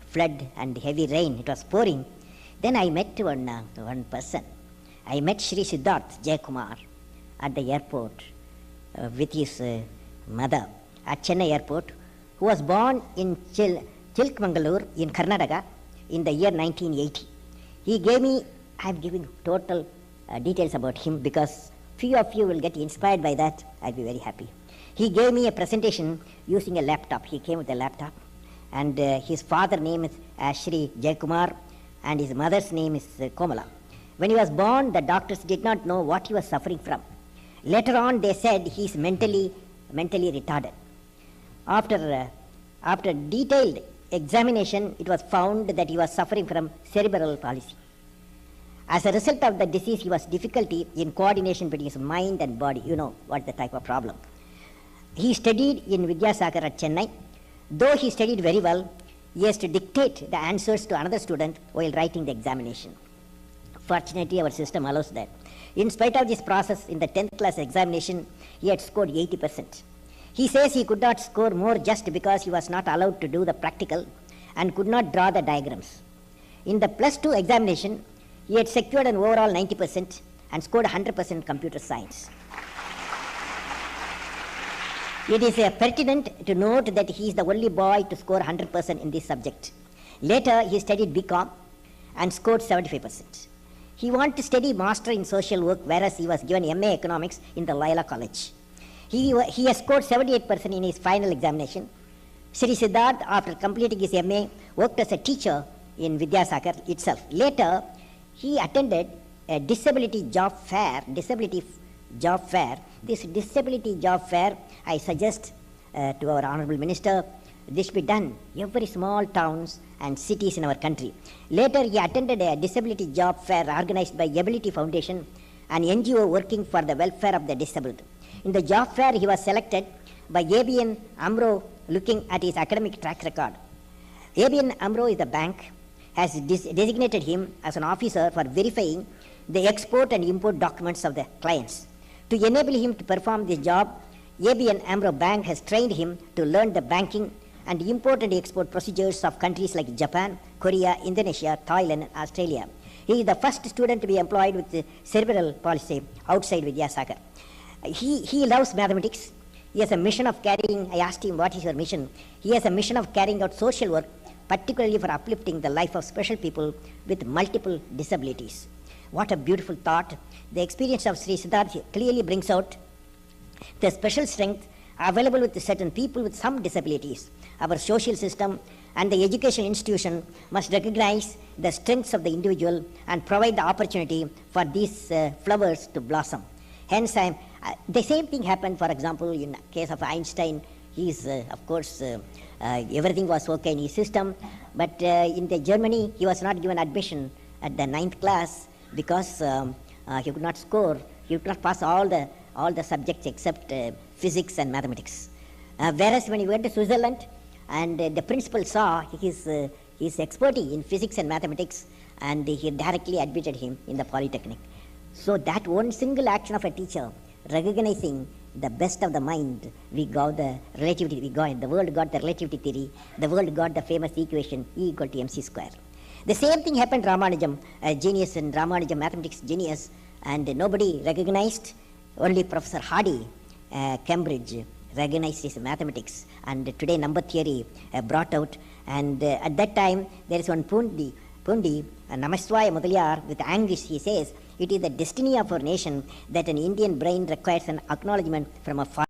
flood and heavy rain, it was pouring. Then I met one person. I met Shri Siddharth Jayakumar at the airport with his mother at Chennai airport, who was born in Chilkmangalur in Karnataka in the year 1980. He gave me, I am giving total details about him because few of you will get inspired by that. I'll be very happy. He gave me a presentation using a laptop. He came with a laptop, and his father's name is Shri Jayakumar and his mother's name is Komala. When he was born, the doctors did not know what he was suffering from. Later on, they said he is mentally retarded. After detailed examination, it was found that he was suffering from cerebral palsy. As a result of the disease, he was difficulty in coordination between his mind and body. You know what the type of problem. He studied in Vidyasagar at Chennai. Though he studied very well, he has to dictate the answers to another student while writing the examination. Fortunately, our system allows that. In spite of this process, in the 10th class examination, he had scored 80%. He says he could not score more just because he was not allowed to do the practical and could not draw the diagrams. In the plus 2 examination, he had secured an overall 90% and scored 100% computer science. It is pertinent to note that he is the only boy to score 100% in this subject. Later, he studied BCom and scored 75%. He wanted to study Master in Social Work, whereas he was given MA Economics in the Loyola College. He has scored 78% in his final examination. Sri Siddharth, after completing his MA, worked as a teacher in Vidyasagar itself. Later, he attended a disability job fair. This disability job fair, I suggest to our Honorable Minister, this be done every small towns and cities in our country. Later, he attended a disability job fair organized by Ability Foundation, an NGO working for the welfare of the disabled. In the job fair, he was selected by ABN AMRO looking at his academic track record. ABN AMRO is the bank, has designated him as an officer for verifying the export and import documents of the clients. To enable him to perform this job, ABN AMRO Bank has trained him to learn the banking and import and export procedures of countries like Japan, Korea, Indonesia, Thailand, and Australia. He is the first student to be employed with cerebral palsy outside Vidyasagar. He loves mathematics. He has a mission of carrying, I asked him, what is your mission? He has a mission of carrying out social work, particularly for uplifting the life of special people with multiple disabilities. What a beautiful thought. The experience of Sri Siddharth clearly brings out the special strength available with certain people with some disabilities. Our social system and the education institution must recognize the strengths of the individual and provide the opportunity for these flowers to blossom. Hence, the same thing happened, for example, in case of Einstein. Of course, everything was okay in his system, but in Germany, he was not given admission at the 9th class because he could not score, he could not pass all the subjects except physics and mathematics. Whereas when he went to Switzerland, and the principal saw his expertise in physics and mathematics, and he directly admitted him in the Polytechnic. So that one single action of a teacher, recognizing the best of the mind, we got the relativity, the world got the relativity theory, the world got the famous equation E equal to mc square. The same thing happened to Ramanujam, a genius in Ramanujam mathematics genius, and nobody recognized, only Professor Hardy, Cambridge, recognized his mathematics, and today number theory brought out, and at that time there is one Pundi, Namaswaya Mudaliar, with anguish he says, it is the destiny of our nation that an Indian brain requires an acknowledgement from a